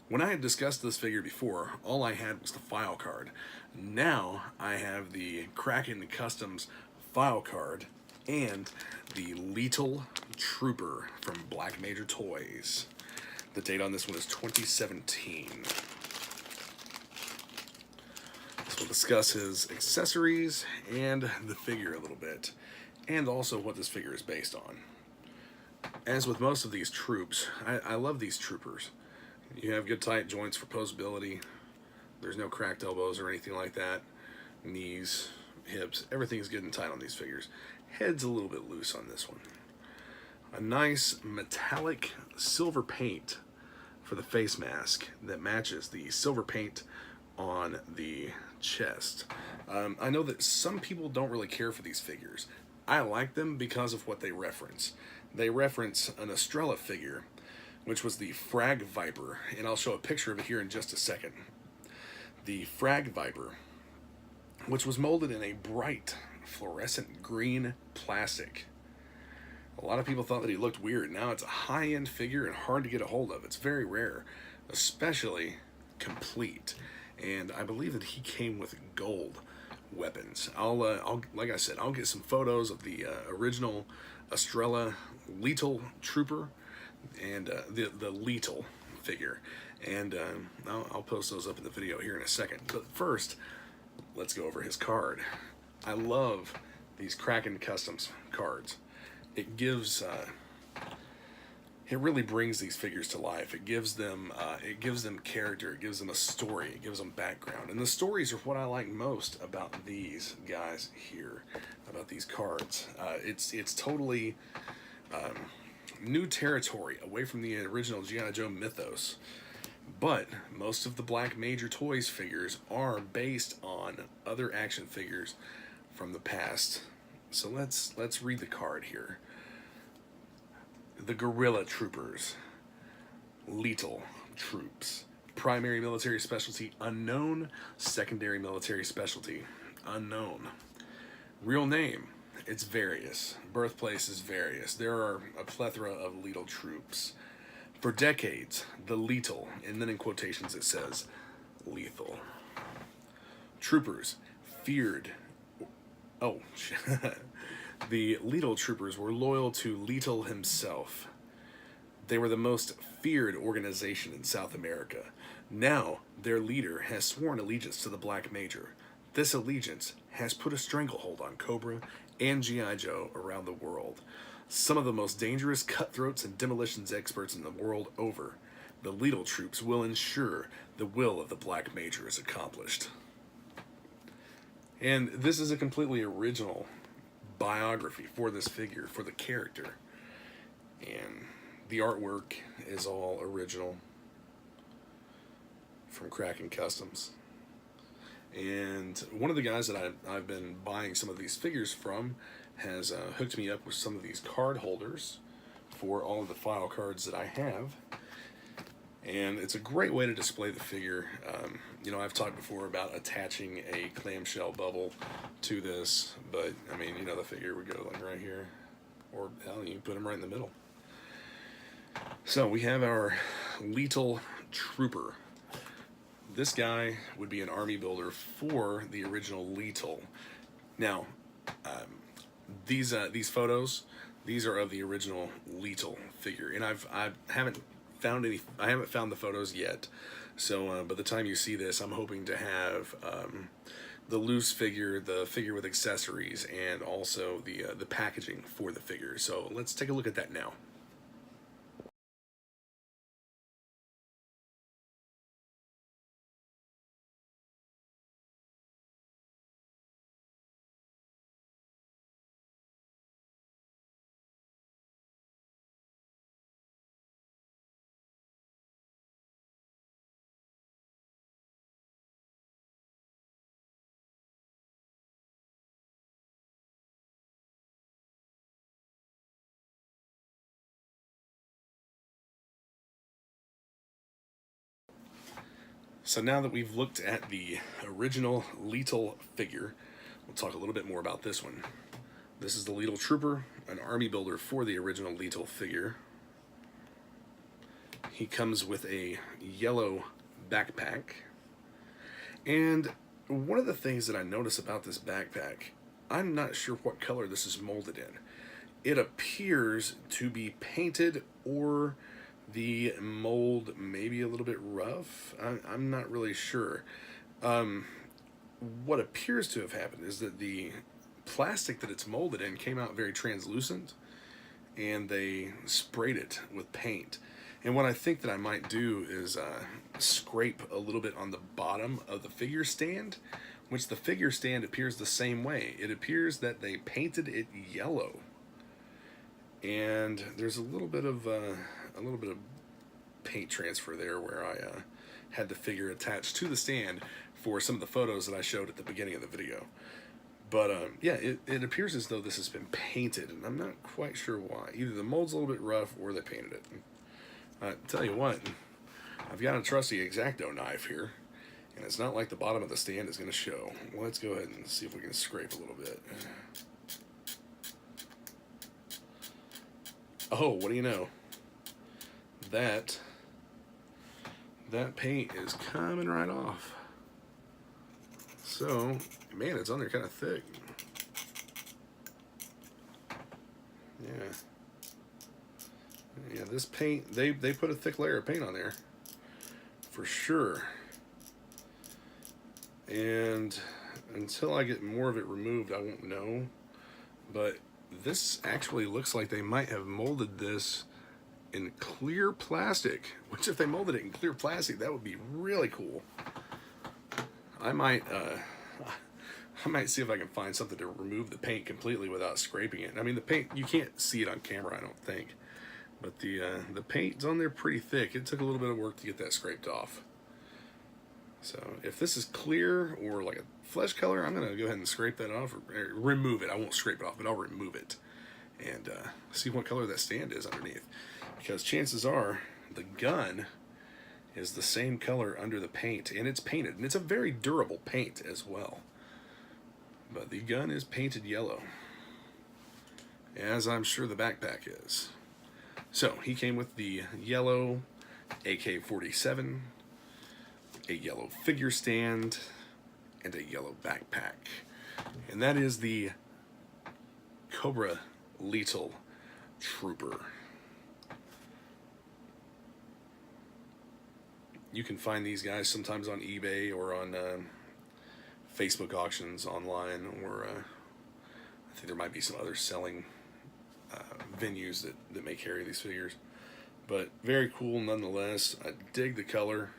When I had discussed this figure before, all I had was the file card. Now I have the Kraken Customs file card and the Letal Trooper from Black Major Toys. The date on this one is 2017. So we'll discuss his accessories and the figure a little bit, and also what this figure is based on. As with most of these troops, I love these troopers. You have good tight joints for posability. There's no cracked elbows or anything like that. Knees, hips, everything's good and tight on these figures. Head's a little bit loose on this one. A nice metallic silver paint for the face mask that matches the silver paint on the chest. I know that some people don't really care for these figures. I like them because of what they reference. They reference an Estrella figure, which was the Frag Viper, and I'll show a picture of it here in just a second. The Frag Viper, which was molded in a bright fluorescent green plastic. A lot of people thought that he looked weird. Now it's a high-end figure and hard to get a hold of. It's very rare, especially complete. And I believe that he came with gold weapons. I'll like I said, I'll get some photos of the original Estrella Letal Trooper and the Letal figure, and I'll post those up in the video here in a second. But first, let's go over his card. I love these Kraken Customs cards. It gives it really brings these figures to life. It gives them character. It gives them a story. It gives them background. And the stories are what I like most about these guys here, about these cards. It's totally new territory away from the original GIJoe mythos. But most of the Black Major Toys figures are based on other action figures from the past. So let's read the card here. The Guerrilla Troopers. Letal Troops. Primary military specialty unknown. Secondary military specialty unknown. Real name, it's various. Birthplace is various. There are a plethora of Letal Troops. For decades, the Letal, and then in quotations it says lethal. Troopers feared. Oh, the Letal Troopers were loyal to Letal himself. They were the most feared organization in South America. Now, their leader has sworn allegiance to the Black Major. This allegiance has put a stranglehold on Cobra and GIJoe around the world. Some of the most dangerous cutthroats and demolitions experts in the world over. The Letal troops will ensure the will of the Black Major is accomplished. And this is a completely original biography for this figure, for the character. And the artwork is all original from Kraken Customs. And one of the guys that I've been buying some of these figures from has hooked me up with some of these card holders for all of the file cards that I have. And it's a great way to display the figure. You know, I've talked before about attaching a clamshell bubble to this, but I mean, you know, the figure would go like right here, or hell, you can put them right in the middle. So we have our Letal Trooper. This guy would be an army builder for the original Letal. Now, these photos, these are of the original Letal figure, and I haven't found the photos yet. So by the time you see this, I'm hoping to have the loose figure, the figure with accessories, and also the packaging for the figure. So let's take a look at that now. So now that we've looked at the original Letal figure, we'll talk a little bit more about this one. This is the Letal Trooper, an army builder for the original Letal figure. he comes with a yellow backpack. And one of the things that I notice about this backpack, I'm not sure what color this is molded in. It appears to be painted, or the mold maybe a little bit rough. I'm not really sure. What appears to have happened is that the plastic that it's molded in came out very translucent, and they sprayed it with paint. And what I think that I might do is scrape a little bit on the bottom of the figure stand, which the figure stand appears the same way. It appears that they painted it yellow, and there's a little bit of paint transfer there where I had the figure attached to the stand for some of the photos that I showed at the beginning of the video. But yeah, it appears as though this has been painted, and I'm not quite sure why. Either the mold's a little bit rough or they painted it. Tell you what, I've got a trusty X-Acto knife here, and it's not like the bottom of the stand is going to show. Well, let's go ahead and see if we can scrape a little bit. Oh, what do you know? That paint is coming right off. So, man, it's on there kind of thick. Yeah. Yeah, this paint, they put a thick layer of paint on there, for sure. And until I get more of it removed, I won't know. But this actually looks like they might have molded this in clear plastic, which if they molded it in clear plastic, that would be really cool. I might see if I can find something to remove the paint completely without scraping it. I mean, the paint, you can't see it on camera, I don't think. But the paint's on there pretty thick. It took a little bit of work to get that scraped off. So if this is clear or like a flesh color, I'm going to go ahead and scrape that off, or remove it. I won't scrape it off, but I'll remove it. And see what color that stand is underneath. Because chances are the gun is the same color under the paint, and it's painted. And it's a very durable paint as well. But the gun is painted yellow, as I'm sure the backpack is. So he came with the yellow AK-47, a yellow figure stand, and a yellow backpack. And that is the Cobra Letal Trooper. You can find these guys sometimes on eBay or on Facebook auctions online, or I think there might be some other selling venues that may carry these figures. But very cool nonetheless. I dig the color.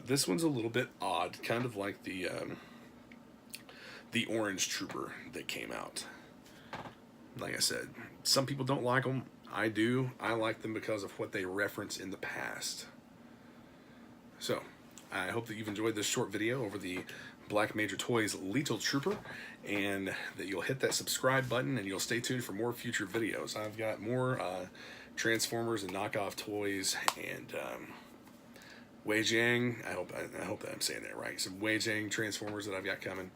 This one's a little bit odd, kind of like the Orange Trooper that came out. Like I said, some people don't like them. I do. I like them because of what they reference in the past. So, I hope that you've enjoyed this short video over the Black Major Toys Letal Trooper, and that you'll hit that subscribe button and you'll stay tuned for more future videos. I've got more Transformers and knockoff toys, and GIJoe, I hope that I'm saying that right. Some GIJoe Transformers that I've got coming.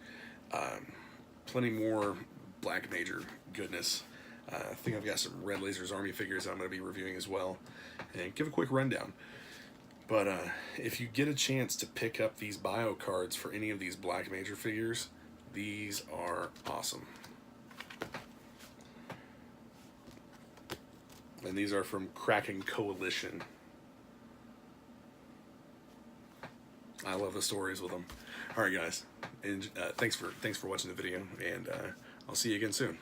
Plenty more Black Major goodness. I think I've got some Red Lasers Army figures I'm going to be reviewing as well, and give a quick rundown. But if you get a chance to pick up these bio cards for any of these Black Major figures, these are awesome. And these are from Kraken Coalition. I love the stories with them. All right, guys, and thanks for watching the video, and I'll see you again soon.